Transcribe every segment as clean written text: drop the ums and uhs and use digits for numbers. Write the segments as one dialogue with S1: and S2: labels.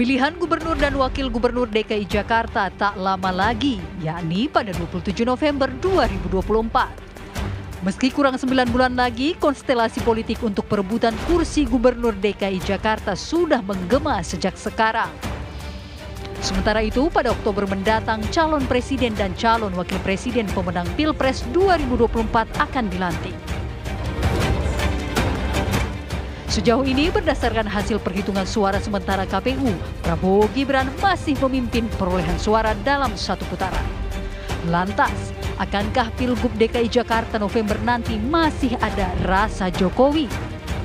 S1: Pemilihan gubernur dan wakil gubernur DKI Jakarta tak lama lagi, yakni pada 27 November 2024. Meski kurang 9 bulan lagi, konstelasi politik untuk perebutan kursi gubernur DKI Jakarta sudah menggema sejak sekarang. Sementara itu, pada Oktober mendatang, calon presiden dan calon wakil presiden pemenang Pilpres 2024 akan dilantik. Sejauh ini, berdasarkan hasil perhitungan suara sementara KPU, Prabowo Gibran masih memimpin perolehan suara dalam satu putaran. Lantas, akankah Pilgub DKI Jakarta November nanti masih ada rasa Jokowi?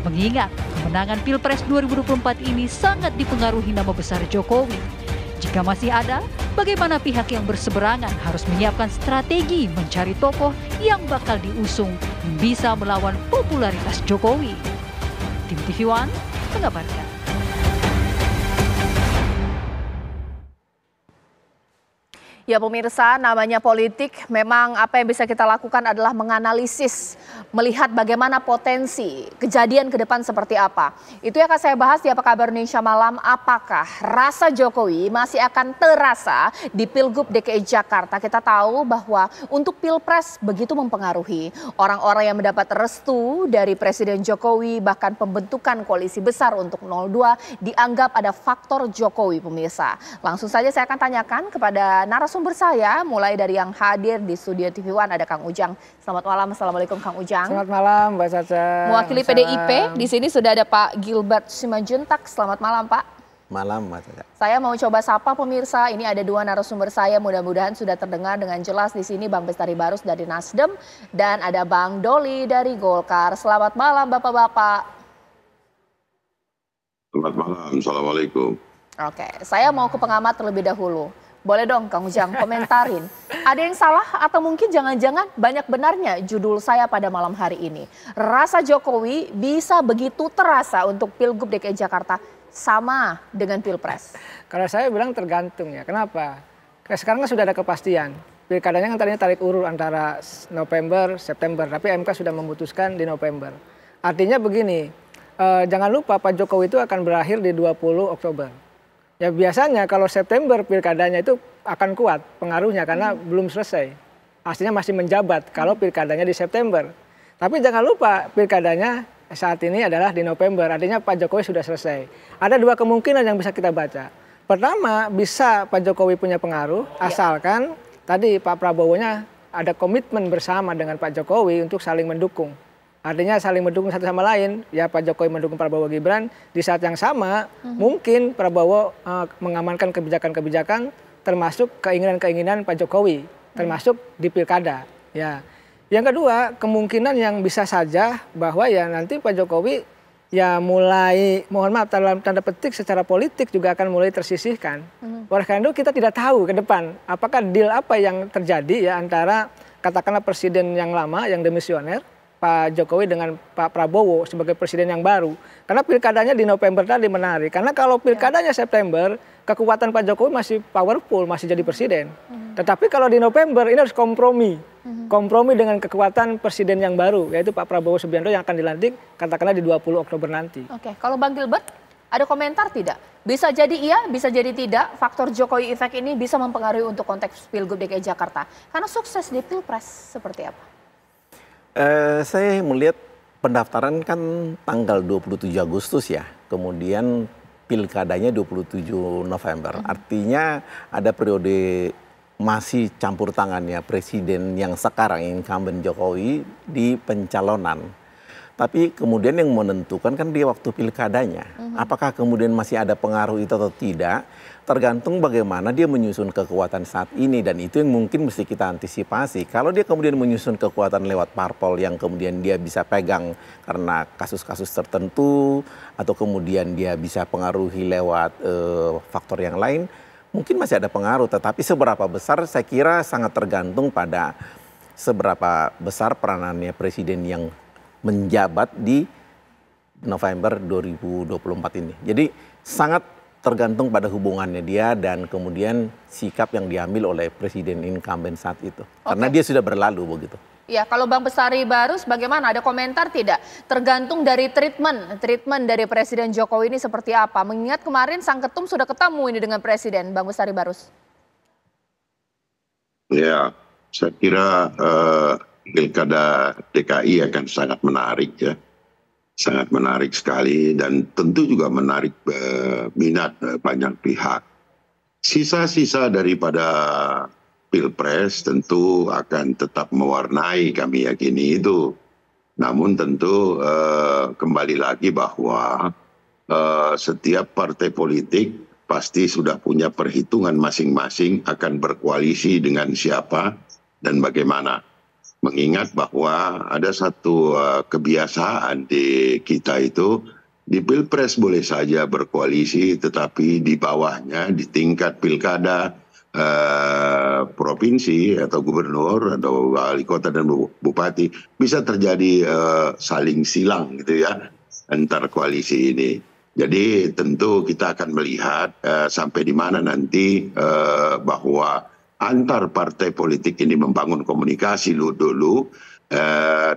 S1: Mengingat kemenangan Pilpres 2024 ini sangat dipengaruhi nama besar Jokowi. Jika masih ada, bagaimana pihak yang berseberangan harus menyiapkan strategi mencari tokoh yang bakal diusung yang bisa melawan popularitas Jokowi? Tim TV One mengabarkan.
S2: Ya pemirsa, namanya politik, memang apa yang bisa kita lakukan adalah menganalisis, melihat bagaimana potensi kejadian ke depan seperti apa. Itu yang akan saya bahas di Apa Kabar Indonesia Malam. Apakah rasa Jokowi masih akan terasa di Pilgub DKI Jakarta? Kita tahu bahwa untuk Pilpres begitu mempengaruhi. Orang-orang yang mendapat restu dari Presiden Jokowi, bahkan pembentukan koalisi besar untuk 02 dianggap ada faktor Jokowi pemirsa. Langsung saja saya akan tanyakan kepada narasumber saya, mulai dari yang hadir di studio TV One ada Kang Ujang. Selamat malam, assalamualaikum Kang Ujang.
S3: Selamat malam Mbak Caca.
S2: Mewakili PDIP di sini sudah ada Pak Gilbert Simanjuntak. Selamat malam Pak.
S3: Malam Mbak Caca.
S2: Saya mau coba sapa pemirsa. Ini ada dua narasumber saya, mudah-mudahan sudah terdengar dengan jelas di sini. Bang Bestari Barus dari Nasdem dan ada Bang Doli dari Golkar. Selamat malam Bapak-bapak.
S4: Selamat malam, assalamualaikum.
S2: Oke, saya mau ke pengamat terlebih dahulu. Boleh dong Kang Ujang komentarin. Ada yang salah atau mungkin jangan-jangan banyak benarnya judul saya pada malam hari ini. Rasa Jokowi bisa begitu terasa untuk Pilgub DKI Jakarta sama dengan Pilpres?
S3: Kalau saya bilang tergantung ya. Kenapa? Sekarang kan sudah ada kepastian. Pilkadanya kan tadinya tarik urut antara November, September. Tapi MK sudah memutuskan di November. Artinya begini, jangan lupa Pak Jokowi itu akan berakhir di 20 Oktober. Ya biasanya kalau September pilkadanya itu akan kuat pengaruhnya karena belum selesai. Aslinya masih menjabat kalau pilkadanya di September. Tapi jangan lupa pilkadanya saat ini adalah di November. Artinya Pak Jokowi sudah selesai. Ada dua kemungkinan yang bisa kita baca. Pertama, bisa Pak Jokowi punya pengaruh asalkan tadi Pak Prabowo-nya ada komitmen bersama dengan Pak Jokowi untuk saling mendukung. Artinya saling mendukung satu sama lain, ya Pak Jokowi mendukung Prabowo Gibran, di saat yang sama mungkin Prabowo mengamankan kebijakan-kebijakan termasuk keinginan-keinginan Pak Jokowi, termasuk di pilkada. Ya. Yang kedua, kemungkinan yang bisa saja bahwa ya nanti Pak Jokowi ya mulai, mohon maaf dalam tanda petik secara politik juga akan mulai tersisihkan. Oleh karena itu kita tidak tahu ke depan apakah deal apa yang terjadi ya antara katakanlah presiden yang lama, yang demisioner, Pak Jokowi dengan Pak Prabowo sebagai presiden yang baru. Karena pilkadanya di November tadi menarik. Karena kalau pilkadanya September, kekuatan Pak Jokowi masih powerful, masih jadi presiden. Tetapi kalau di November ini harus kompromi. Kompromi dengan kekuatan presiden yang baru, yaitu Pak Prabowo Subianto yang akan dilantik katakanlah di 20 Oktober nanti.
S2: Oke, kalau Bang Gilbert ada komentar tidak? Bisa jadi iya, bisa jadi tidak. Faktor Jokowi effect ini bisa mempengaruhi untuk konteks Pilgub DKI Jakarta. Karena sukses di Pilpres seperti apa?
S5: Saya melihat pendaftaran kan tanggal 27 Agustus ya, kemudian pilkadanya 27 November. Artinya ada periode masih campur tangannya presiden yang sekarang incumbent Jokowi di pencalonan. Tapi kemudian yang menentukan kan di waktu pilkadanya. Apakah kemudian masih ada pengaruh itu atau tidak, tergantung bagaimana dia menyusun kekuatan saat ini. Dan itu yang mungkin mesti kita antisipasi. Kalau dia kemudian menyusun kekuatan lewat parpol yang kemudian dia bisa pegang karena kasus-kasus tertentu, atau kemudian dia bisa pengaruhi lewat faktor yang lain, mungkin masih ada pengaruh. Tetapi seberapa besar saya kira sangat tergantung pada seberapa besar peranannya presiden yang menjabat di November 2024 ini. Jadi sangat tergantung pada hubungannya dia dan kemudian sikap yang diambil oleh presiden incumbent saat itu. Karena dia sudah berlalu begitu.
S2: Ya, kalau Bang Bestari Barus bagaimana? Ada komentar tidak? Tergantung dari treatment dari Presiden Jokowi ini seperti apa? Mengingat kemarin Sang Ketum sudah ketemu ini dengan Presiden, Bang Bestari Barus.
S4: Ya, saya kira Pilkada DKI akan sangat menarik ya. Sangat menarik sekali dan tentu juga menarik minat banyak pihak. Sisa-sisa daripada Pilpres tentu akan tetap mewarnai, kami yakini itu. Namun tentu kembali lagi bahwa setiap partai politik pasti sudah punya perhitungan masing-masing akan berkoalisi dengan siapa dan bagaimana. Mengingat bahwa ada satu kebiasaan di kita itu, di Pilpres boleh saja berkoalisi, tetapi di bawahnya di tingkat pilkada provinsi atau gubernur atau wali kota dan bupati bisa terjadi saling silang gitu ya antar koalisi ini. Jadi tentu kita akan melihat sampai di mana nanti bahwa antar partai politik ini membangun komunikasi dulu.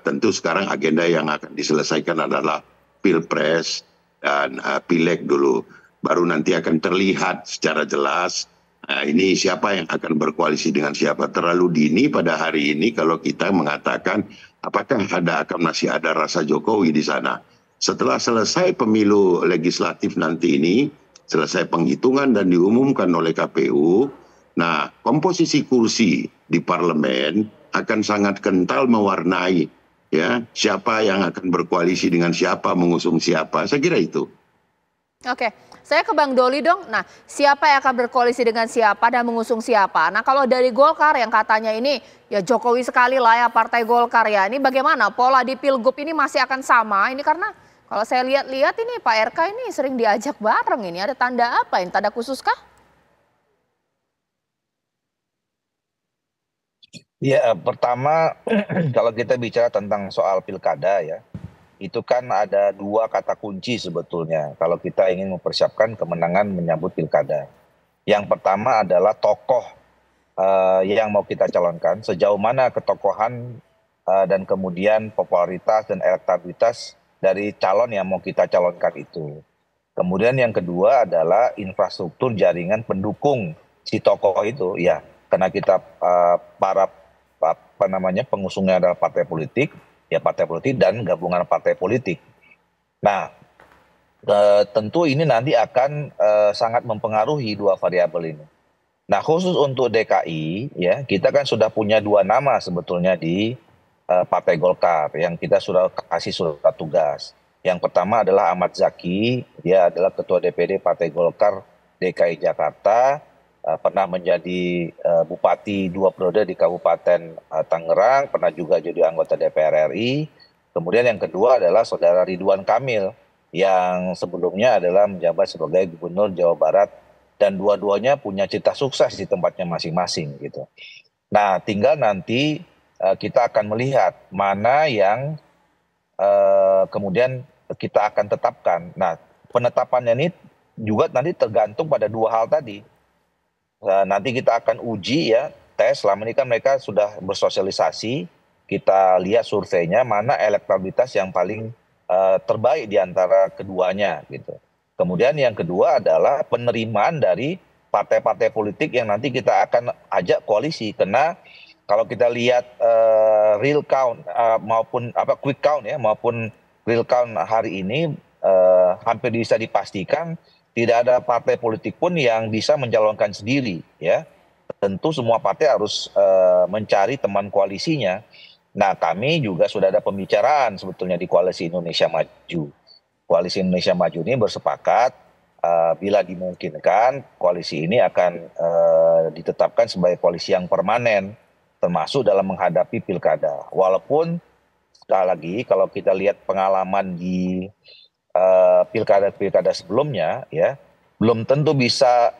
S4: Tentu sekarang agenda yang akan diselesaikan adalah Pilpres dan Pileg dulu. Baru nanti akan terlihat secara jelas ini siapa yang akan berkoalisi dengan siapa. Terlalu dini pada hari ini kalau kita mengatakan apakah masih ada rasa Jokowi di sana. Setelah selesai pemilu legislatif nanti ini, selesai penghitungan dan diumumkan oleh KPU, nah komposisi kursi di parlemen akan sangat kental mewarnai ya siapa yang akan berkoalisi dengan siapa, mengusung siapa. Saya kira itu.
S2: Oke, saya ke Bang Doli dong. Nah, siapa yang akan berkoalisi dengan siapa dan mengusung siapa? Nah, kalau dari Golkar yang katanya ini ya Jokowi sekali lah ya Partai Golkar ya. Ini bagaimana? Pola di Pilgub ini masih akan sama? Ini karena kalau saya lihat-lihat ini Pak RK ini sering diajak bareng ini. Ada tanda apa ini? Tanda khusus kah?
S6: Ya, pertama kalau kita bicara tentang soal pilkada ya, itu kan ada dua kata kunci sebetulnya kalau kita ingin mempersiapkan kemenangan menyambut pilkada. Yang pertama adalah tokoh yang mau kita calonkan, sejauh mana ketokohan dan kemudian popularitas dan elektabilitas dari calon yang mau kita calonkan itu. Kemudian yang kedua adalah infrastruktur jaringan pendukung si tokoh itu, ya karena kita para pengusungnya adalah partai politik, ya partai politik dan gabungan partai politik. Nah, tentu ini nanti akan sangat mempengaruhi dua variabel ini. Nah, khusus untuk DKI, ya kita kan sudah punya dua nama sebetulnya di Partai Golkar yang kita sudah kasih surat tugas. Yang pertama adalah Ahmad Zaki, dia adalah Ketua DPD Partai Golkar DKI Jakarta, pernah menjadi bupati 2 periode di Kabupaten Tangerang, pernah juga jadi anggota DPR RI. Kemudian yang kedua adalah Saudara Ridwan Kamil yang sebelumnya adalah menjabat sebagai Gubernur Jawa Barat dan dua-duanya punya cita sukses di tempatnya masing-masing gitu. Nah, tinggal nanti kita akan melihat mana yang kemudian kita akan tetapkan. Nah, penetapannya ini juga nanti tergantung pada dua hal tadi. Nanti kita akan uji ya, tes. Selama ini kan mereka sudah bersosialisasi, kita lihat surveinya mana elektabilitas yang paling terbaik di antara keduanya gitu. Kemudian yang kedua adalah penerimaan dari partai-partai politik yang nanti kita akan ajak koalisi. Karena kalau kita lihat real count maupun quick count ya maupun real count hari ini hampir bisa dipastikan tidak ada partai politik pun yang bisa mencalonkan sendiri ya. Tentu semua partai harus mencari teman koalisinya. Nah, kami juga sudah ada pembicaraan sebetulnya di Koalisi Indonesia Maju. Koalisi Indonesia Maju ini bersepakat bila dimungkinkan koalisi ini akan ditetapkan sebagai koalisi yang permanen termasuk dalam menghadapi pilkada. Walaupun sekali lagi kalau kita lihat pengalaman di pilkada-pilkada sebelumnya ya belum tentu bisa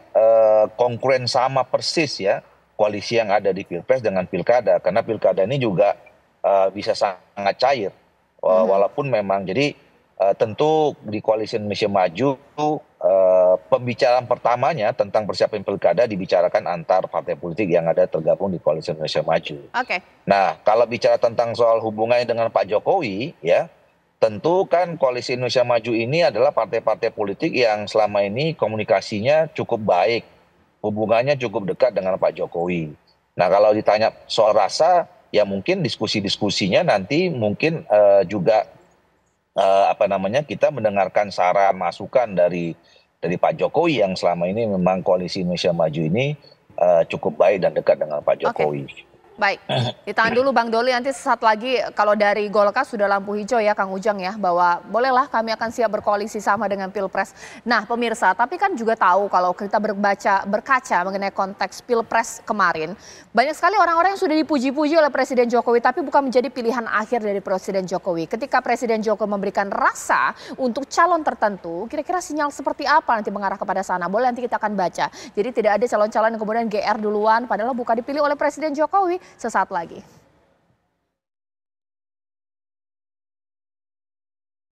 S6: konkuren sama persis ya koalisi yang ada di Pilpres dengan pilkada karena pilkada ini juga bisa sangat cair walaupun memang jadi tentu di Koalisi Indonesia Maju pembicaraan pertamanya tentang persiapan pilkada dibicarakan antar partai politik yang ada tergabung di Koalisi Indonesia Maju.
S2: Oke.
S6: Nah, kalau bicara tentang soal hubungannya dengan Pak Jokowi, ya, tentu kan Koalisi Indonesia Maju ini adalah partai-partai politik yang selama ini komunikasinya cukup baik, hubungannya cukup dekat dengan Pak Jokowi. Nah, kalau ditanya soal rasa, ya mungkin diskusi-diskusinya nanti mungkin juga kita mendengarkan saran masukan dari Pak Jokowi yang selama ini memang Koalisi Indonesia Maju ini cukup baik dan dekat dengan Pak Jokowi.
S2: Baik, ditahan dulu Bang Doli, nanti sesaat lagi kalau dari Golkar sudah lampu hijau ya Kang Ujang ya, bahwa bolehlah kami akan siap berkoalisi sama dengan Pilpres. Nah pemirsa, tapi kan juga tahu kalau kita berkaca mengenai konteks Pilpres kemarin, banyak sekali orang-orang yang sudah dipuji-puji oleh Presiden Jokowi, tapi bukan menjadi pilihan akhir dari Presiden Jokowi. Ketika Presiden Jokowi memberikan rasa untuk calon tertentu, kira-kira sinyal seperti apa nanti mengarah kepada sana? Boleh nanti kita akan baca. Jadi tidak ada calon-calon yang kemudian GR duluan, padahal bukan dipilih oleh Presiden Jokowi. Sesaat lagi.